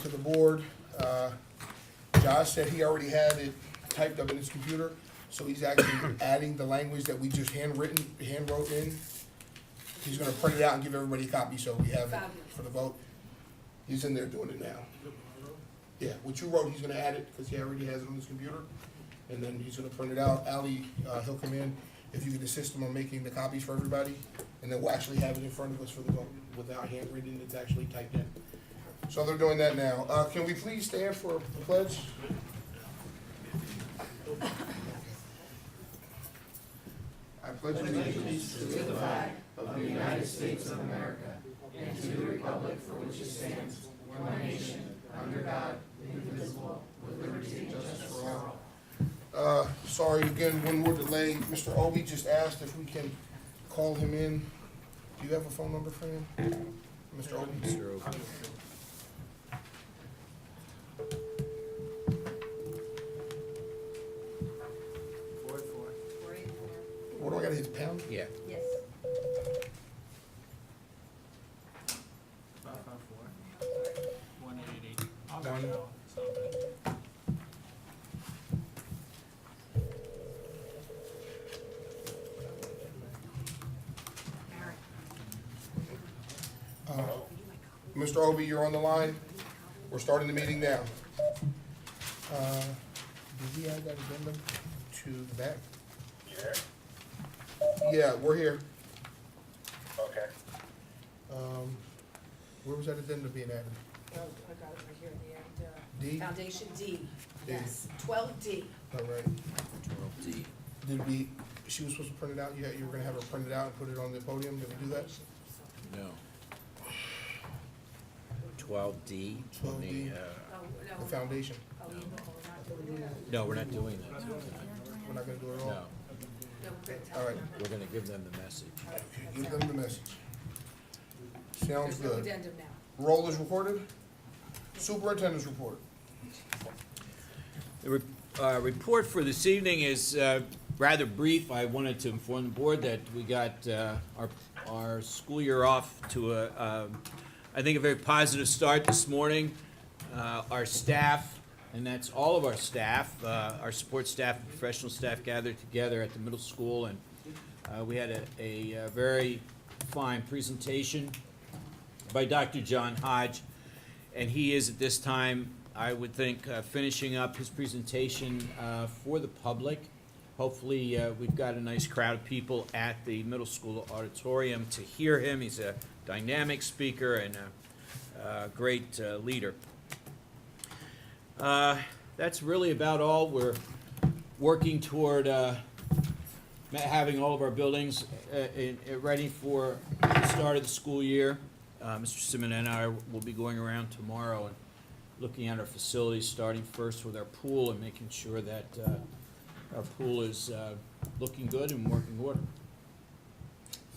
to the board. Josh said he already had it typed up in his computer, so he's actually adding the language that we just hand wrote in. He's gonna print it out and give everybody a copy, so we have it for the vote. He's in there doing it now. Yeah, what you wrote, he's gonna add it, because he already has it on his computer, and then he's gonna print it out. Ali, he'll come in, if you could assist him on making the copies for everybody, and then we'll actually have it in front of us for the vote, without handwritten, it's actually typed in. So they're doing that now. Can we please stand for the pledge? I pledge allegiance to the flag of the United States of America and to the republic for which it stands, one nation, under God, indivisible, with liberty and justice for all. Sorry again, one more delay. Mr. Obi just asked if we can call him in. Do you have a phone number for him? Mr. Obi? Mr. Obi. What do I gotta hit, the pound? Yeah. Yes. 554-188. I'll One. go. It's not bad. Mr. Obi, you're on the line. We're starting the meeting now. Did we add that addendum to the back? Yeah, we're here. Okay. Where was that addendum being added? Oh, I got it right here at the end. D? Foundation D, D. yes, 12D. All right. 12D. Did we, she was supposed to print it out? You were gonna have her print it out and put it on the podium? Did we do that? No. 12D. 12D. Oh, no. The foundation? Oh, you know, we're not doing that. No, we're not doing that tonight. We're not gonna do it at all? No, No, we're gonna tell All right. them. we're gonna give them the message. Okay, give them the message. Sounds There's no good. addendum now. Roll is recorded. Superintendent's report. The report for this evening is rather brief. I wanted to inform the board that we got our school year off to I think, a very positive start this morning. Our staff, and that's all of our staff, our support staff and professional staff gathered together at the middle school, and we had a very fine presentation by Dr. John Hodge, and he is at this time, I would think, finishing up his presentation for the public. Hopefully, we've got a nice crowd of people at the middle school auditorium to hear him. He's a dynamic speaker and a great leader. That's really about all. We're working toward having all of our buildings ready for the start of the school year. Mr. Simon and I will be going around tomorrow and looking at our facilities, starting first with our pool and making sure that our pool is looking good and working order.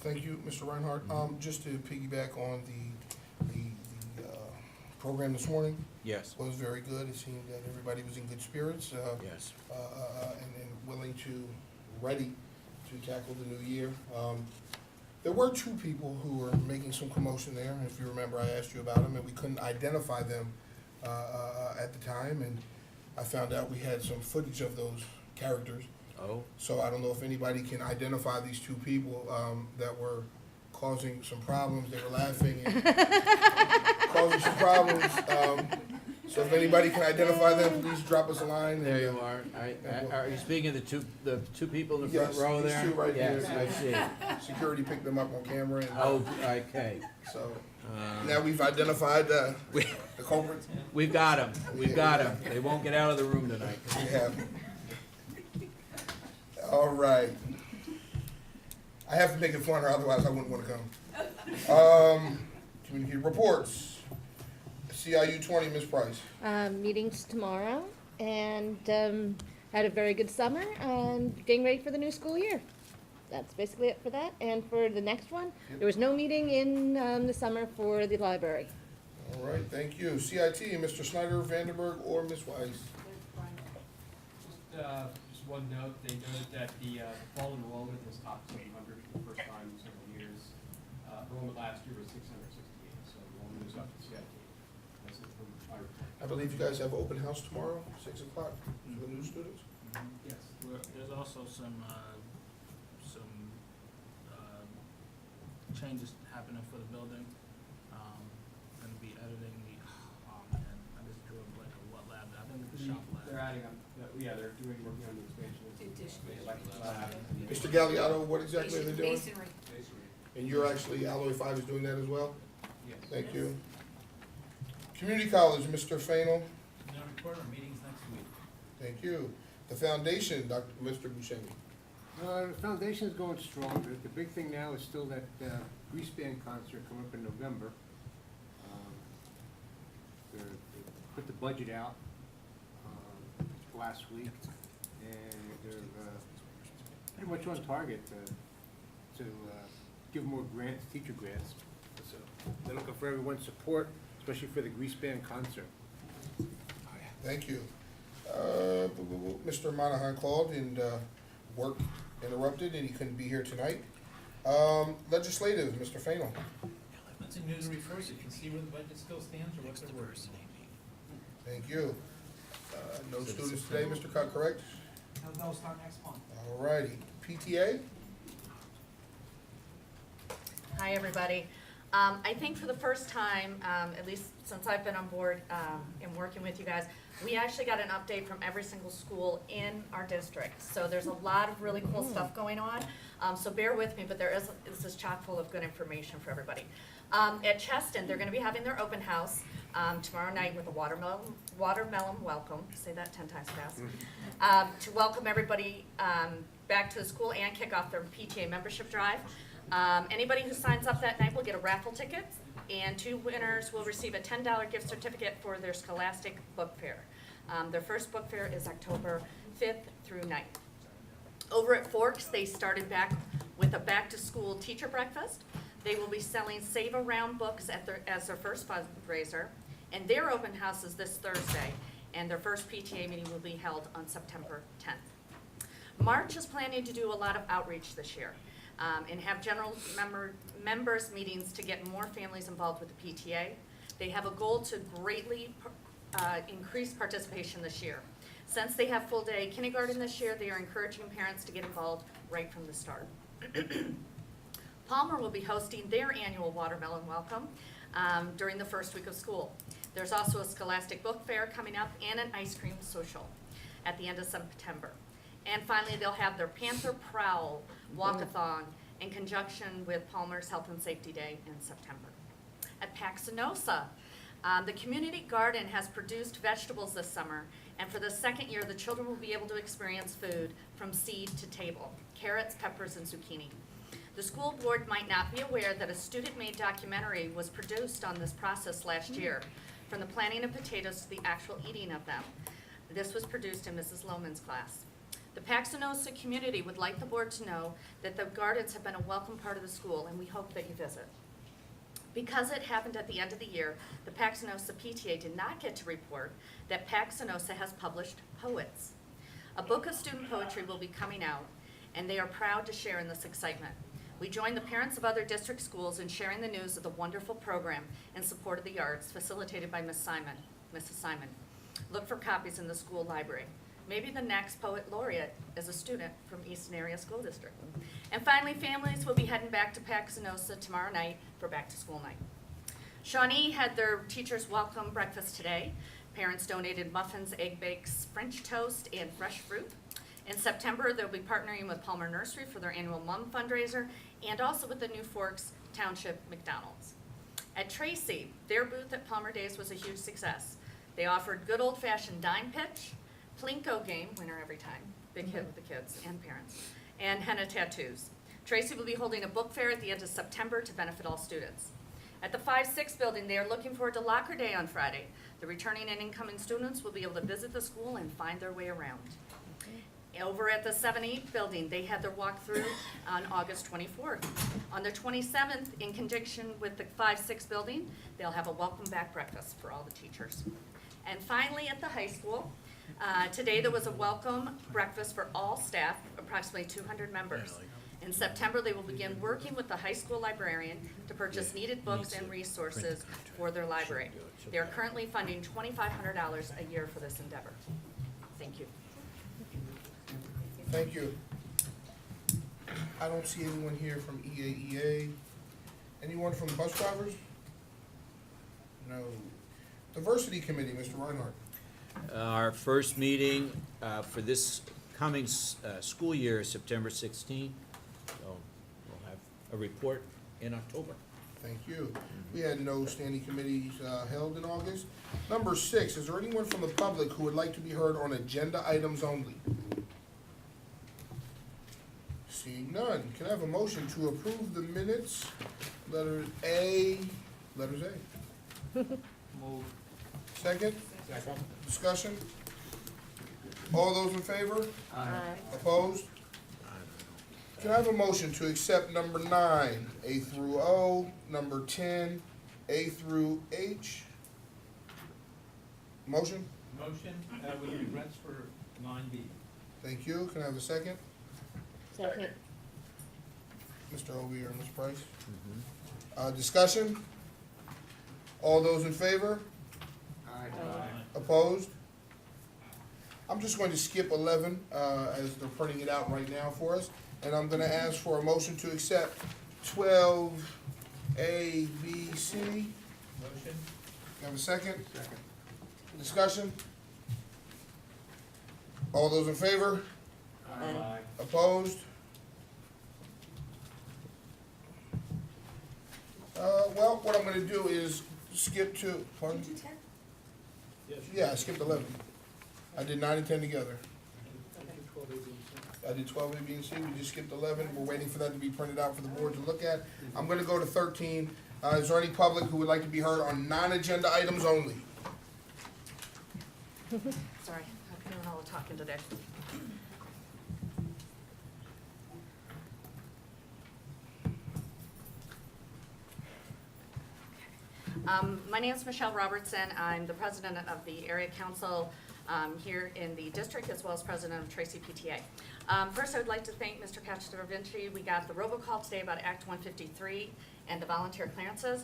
Thank you, Mr. Reinhardt. Just to piggyback on the program this morning, Yes. was very good. It seemed that everybody was in good spirits, Yes. and willing to, ready to tackle the new year. There were two people who were making some commotion there, and if you remember, I asked you about them, and we couldn't identify them at the time, and I found out we had some footage of those characters. Oh. So I don't know if anybody can identify these two people that were causing some problems. They were laughing and causing some problems. So if anybody can identify them, please drop us a line. There you are. Are you speaking of the two people in the front Yes, row these there? two right Yes, there. I see. Security picked them up on camera. And, Oh, okay. so now we've identified the culprits. We've got them. We've got them. They won't get out of the room tonight. We have. All right. I have to make it funner, otherwise I wouldn't want to come. Community reports. CIU 20, Ms. Price. Meetings tomorrow, and had a very good summer, and getting ready for the new school year. That's basically it for that. And for the next one, there was no meeting in the summer for the library. All right, thank you. CIT, Mr. Snyder, Vandenberg, or Ms. Weiss. Just one note, they noted that the fall enrollment has topped 700 for the first time in several years. Enrollment last year was 668, so enrollment is up to CIT. That's it from my report. believe you guys have open house tomorrow, 6 o'clock, for the new students. Yes. There's also some changes happening for the building. Gonna be editing the, oh man, I just drew a blank of what lab, I think it's the shop They're lab. adding on, yeah, they're working on the expansion. Addition. Electric lab. Mr. Galliano, what exactly are they doing? Masonry. And you're actually, Alloy 5 is doing that as well? Yes. Thank you. Community College, Mr. Fainal, No report, our meeting's next week. thank you. The foundation, Mr. Buscemi. The foundation's going strong. The big thing now is still that Grease Band concert coming up in November. They put the budget out last week, and they're pretty much on target to give more grants, teacher grants. So they're looking for everyone's support, especially for the Grease Band concert. Thank you. Mr. Monahan called and work interrupted and he couldn't be here tonight. Legislative, Mr. Fainal. That's in news and reports, you can see where the budget still stands or what's the worst. Thank you. No students today, Mr. Cut, correct? They'll start next month. All righty. PTA? Hi, everybody. I think for the first time, at least since I've been on board and working with you guys, we actually got an update from every single school in our district. So there's a lot of really cool stuff going on. So bear with me, but this is chock full of good information for everybody. At Cheston, they're gonna be having their open house tomorrow night with a watermelon welcome, say that 10 times fast, to welcome everybody back to the school and kick off their PTA membership drive. Anybody who signs up that night will get a raffle ticket, and 2 winners will receive a $10 gift certificate for their Scholastic Book Fair. Their first book fair is October 5th through 9th. Over at Forks, they started back with a back-to-school teacher breakfast. They will be selling Save Around books as their first fundraiser, and their open house is this Thursday, and their first PTA meeting will be held on September 10th. March is planning to do a lot of outreach this year. And have general members meetings to get more families involved with the PTA. They have a goal to greatly increase participation this year. Since they have full day kindergarten this year, they are encouraging parents to get involved right from the start. Palmer will be hosting their annual Watermelon Welcome during the first week of school. There's also a Scholastic Book Fair coming up and an ice cream social at the end of September. And finally, they'll have their Panther Prowl Walkathon in conjunction with Palmer's Health and Safety Day in September. At Paxinosa, the community garden has produced vegetables this summer, and for the second year, the children will be able to experience food from seed to table, carrots, peppers, and zucchini. The school board might not be aware that a student-made documentary was produced on this process last year, from the planting of potatoes to the actual eating of them. This was produced in Mrs. Lohman's class. The Paxinosa community would like the board to know that the gardens have been a welcome part of the school, and we hope that you visit. Because it happened at the end of the year, the Paxinosa PTA did not get to report that Paxinosa has published Poets. A book of student poetry will be coming out, and they are proud to share in this excitement. We join the parents of other district schools in sharing the news of the wonderful program in support of the arts facilitated by Mrs. Simon. Look for copies in the school library. Maybe the next poet laureate is a student from Easton Area School District. And finally, families will be heading back to Paxinosa tomorrow night for back to school night. Shawnee had their teachers welcome breakfast today. Parents donated muffins, egg bakes, French toast, and fresh fruit. In September, they'll be partnering with Palmer Nursery for their annual mum fundraiser and also with the New Forks Township McDonald's. At Tracy, their booth at Palmer Days was a huge success. They offered good old-fashioned dime pitch, Plinko game, winner every time, big hit with the kids and parents, and henna tattoos. Tracy will be holding a book fair at the end of September to benefit all students. At the 5-6 building, they are looking forward to Locker Day on Friday. The returning and incoming students will be able to visit the school and find their way around. Over at the 7-8 building, they had their walkthrough on August 24th. On the 27th, in conjunction with the 5-6 building, they'll have a welcome back breakfast for all the teachers. And finally, at the high school, today there was a welcome breakfast for all staff, approximately 200 members. In September, they will begin working with the high school librarian to purchase needed books and resources for their library. They are currently funding $2,500 a year for this endeavor. Thank you. Thank you. I don't see anyone here from EAEA. Anyone from bus drivers? No. Diversity Committee, Mr. Reinhardt. Our first meeting for this coming school year is September 16th. So we'll have a report in October. Thank you. We had no standing committees held in August. Number 6, is there anyone from the public who would like to be heard on agenda items only? Seeing none, can I have a motion to approve the minutes? Letters A. Move. Second? Discussion? All those in favor? Opposed? Can I have a motion to accept number 9, A through O, number 10, A through H? Motion? Motion with regrets for 9B. Thank you. Can I have a second? Second. Mr. Obie or Ms. Price? Discussion? All those in favor? Opposed? I'm just going to skip 11 as they're printing it out right now for us. And I'm going to ask for a motion to accept 12 A, B, C. Motion? Have a second? Second. Discussion? All those in favor? Aye. Opposed? Well, what I'm gonna do is skip to, pardon? Did you 10? Yes. Yeah, I skipped 11. I did 9 and 10 together. I did 12 A, B, and C, we just skipped 11. We're waiting for that to be printed out for the board to look at. I'm gonna go to 13. Is there any public who would like to be heard on non-agenda items only? Sorry, I've been doing all the talking today. My name is Michelle Robertson. I'm the president of the area council here in the district, as well as president of Tracy PTA. First, I would like to thank Mr. Cacciavinci. We got the robocall today about Act 153 and the volunteer clearances.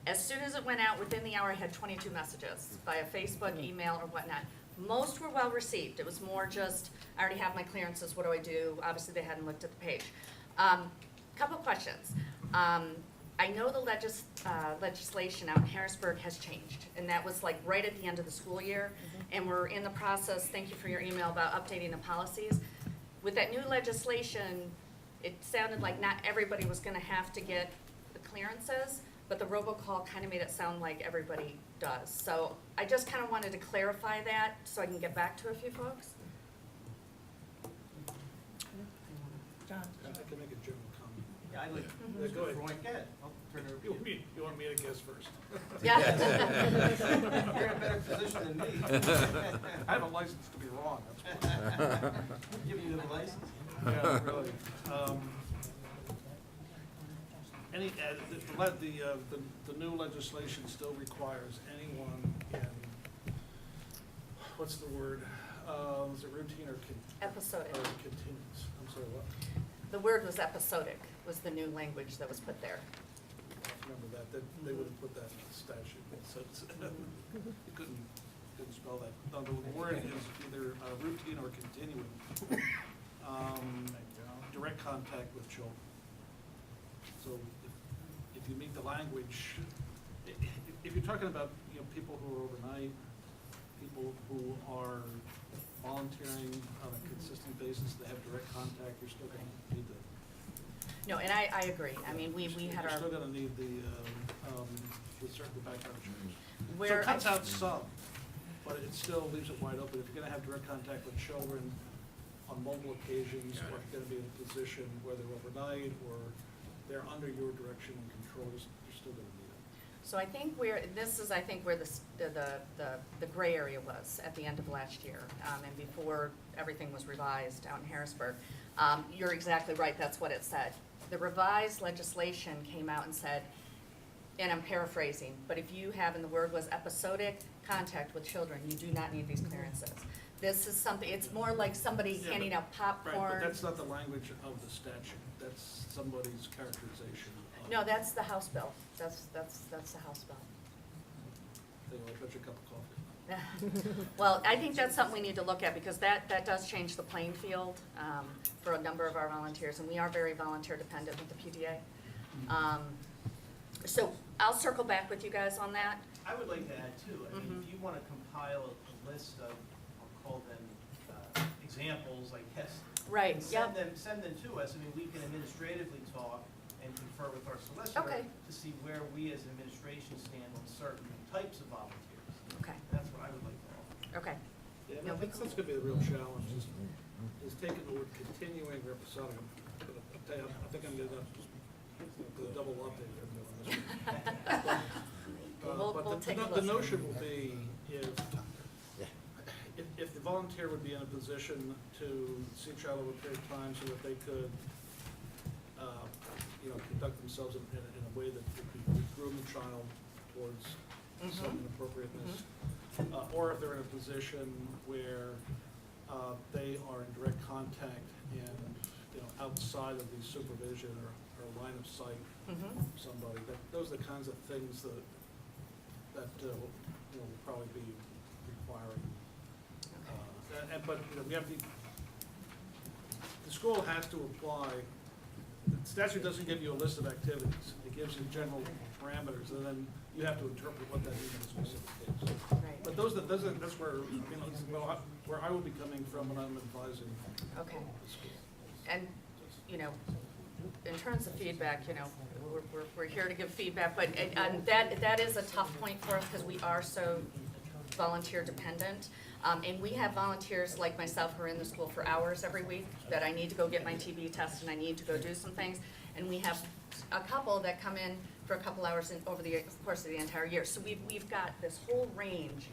As soon as it went out, within the hour, I had 22 messages via Facebook, email, or whatnot. Most were well received. It was more just, I already have my clearances, what do I do? Obviously, they hadn't looked at the page. Couple questions. I know the legislation out in Harrisburg has changed, and that was like right at the end of the school year. And we're in the process, thank you for your email about updating the policies. With that new legislation, it sounded like not everybody was gonna have to get the clearances, but the robocall kind of made it sound like everybody does. So I just kind of wanted to clarify that so I can get back to a few folks. John. I can make a general comment. Yeah, I'd like, Yeah, go ahead. Roy, get it. I'll turn it over to you. You want me to guess first? Yeah. You're in a better position than me. I have a license to be wrong, that's why. Giving you the license. Yeah, really. The new legislation still requires anyone in, what's the word? Is it routine or Episodic. continuous? I'm sorry, what? The word was episodic, was the new language that was put there. Remember that, they wouldn't put that in the statute, so you couldn't spell that. No, the word is either routine or continuing. Direct contact with children. So if you meet the language, if you're talking about, people who are overnight, people who are volunteering on a consistent basis, they have direct contact, you're still gonna need the. No, and I agree. I mean, we had You're our, still gonna need the certain background checks. So where, it cuts out some, but it still leaves it wide open. If you're gonna have direct contact with children on multiple occasions, or if you're gonna be in a position where they're overnight, or they're under your direction and control, you're still gonna need it. so I think I think where the gray area was at the end of last year, and before everything was revised out in Harrisburg. You're exactly right, that's what it said. The revised legislation came out and said, and I'm paraphrasing, but if you have, and the word was episodic contact with children, you do not need these clearances. This is something, it's more like somebody Yeah, handing out Right, but popcorn. that's not the language of the statute, that's somebody's characterization of. No, that's the House bill. That's the House bill. Thing, I'll bet you a cup of coffee. Well, I think that's something we need to look at, because that does change the playing field for a number of our volunteers, and we are very volunteer dependent with the PDA. So I'll circle back with you guys on that. I would like to add too, I mean, if you wanna compile a list of, I'll call them, examples, I guess. Right, and yep. send them to us, I mean, we can administratively talk and confer with our solicitor. Okay. To see where we as an administration stand on certain types of volunteers. Okay, That's what I would like to offer. okay. Yeah, No, we that's gonna be the real challenge, is taking the word continuing or episodic. I think I'm gonna double up there. We'll take a But the listen. notion will be if the volunteer would be in a position to see a child over a period of time so that they could, conduct themselves in a way that would groom the child towards some inappropriateness. Or if they're in a position where they are in direct contact and, outside of the supervision or line of sight Mhm. of somebody, those are the kinds of things that will probably be requiring. But we have the school has to apply, the statute doesn't give you a list of activities, it gives you general parameters, and then you have to interpret what that means in a specific case. Right, But that's where, where I will be coming from when I'm advising okay. the school. And, in terms of feedback, we're here to give feedback, but that is a tough point for us, because we are so volunteer dependent. And we have volunteers like myself who are in the school for hours every week, that I need to go get my TB test and I need to go do some things. And we have a couple that come in for a couple hours over the course of the entire year. So we've got this whole range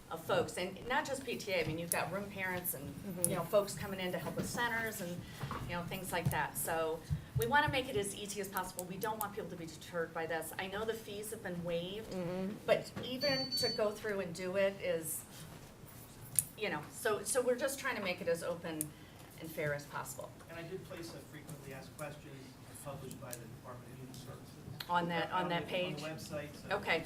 of folks, and not just PTA, I mean, you've got room parents and, folks coming in to help with centers and, things like that. So we want to make it as easy as possible. We don't want people to be deterred by this. I know the fees have been waived, but even to go through and do it is, so we're just trying to make it as open and fair as possible. And I did place a frequently asked questions published by the Department of Human Services. On that page? On the website. So Okay,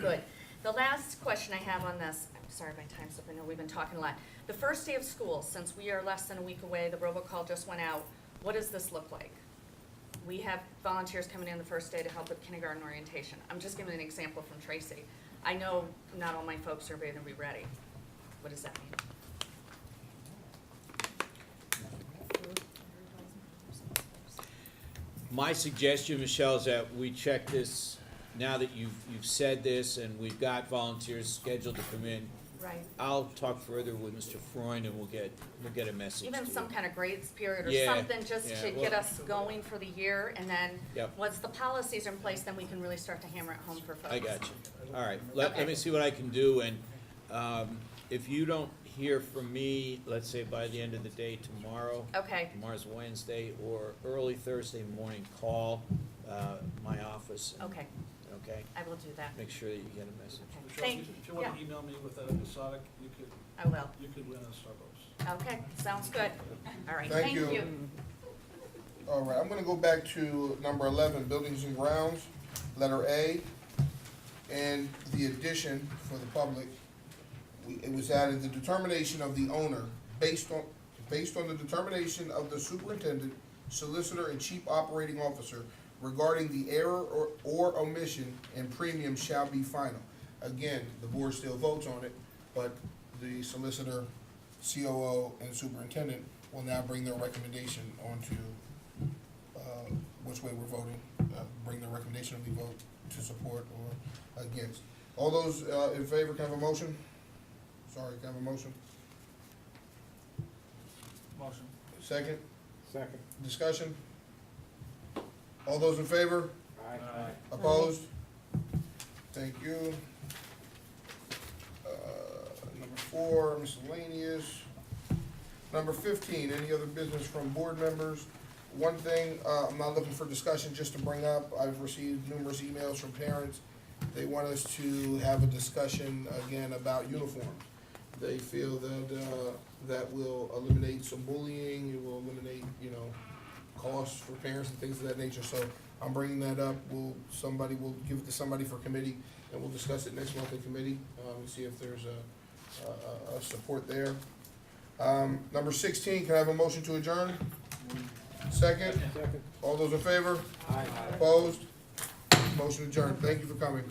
good. The last question I have on this, I'm sorry, my time's up, I know we've been talking a lot. The first day of school, since we are less than a week away, the robocall just went out, what does this look like? We have volunteers coming in the first day to help with kindergarten orientation. I'm just giving an example from Tracy. I know not all my folks are going to be ready. What does that mean? My suggestion, Michelle, is that we check this, now that you've said this and we've got volunteers scheduled to come in. Right. I'll talk further with Mr. Freund and we'll get a message to Even you. some kind of grace period or Yeah, something just yeah, to well- get us going for the year, and then Yep. once the policies are in place, then we can really start to hammer it home for folks. I got you. All right, let Okay. me see what I can do, and if you don't hear from me, let's say by the end of the day tomorrow, Okay, tomorrow's Wednesday, or early Thursday morning, call my office, okay, okay? I will do that. Make sure that you get a message. Okay, Michelle, thank, if you want to email me with an episodic, I will. you could win a Starbucks. Okay, sounds good. All right, Thank thank you. you. All right, I'm gonna go back to number 11, buildings and grounds, letter A. And the addition for the public, it was added, the determination of the owner, based on the determination of the superintendent, solicitor, and chief operating officer regarding the error or omission and premium shall be final. Again, the board still votes on it, but the solicitor, COO, and superintendent will now bring their recommendation onto, which way we're voting, bring their recommendation of the vote to support or against. All those, in favor, can I have a motion? Sorry, can I have a motion? Motion. Second, Second. discussion? All those in favor? Aye. Opposed? Thank you. Number 4, miscellaneous. Number 15, any other business from board members? One thing, I'm not looking for discussion, just to bring up, I've received numerous emails from parents. They want us to have a discussion again about uniforms. They feel that, that will eliminate some bullying, it will eliminate, you know, costs for parents and things of that nature. So I'm bringing that up. Somebody will give it to somebody for committee, and we'll discuss it next month in committee, and see if there's a support there. Number 16, can I have a motion to adjourn? Second? Second. All those in favor? Aye. Opposed? Motion adjourned. Thank you for coming.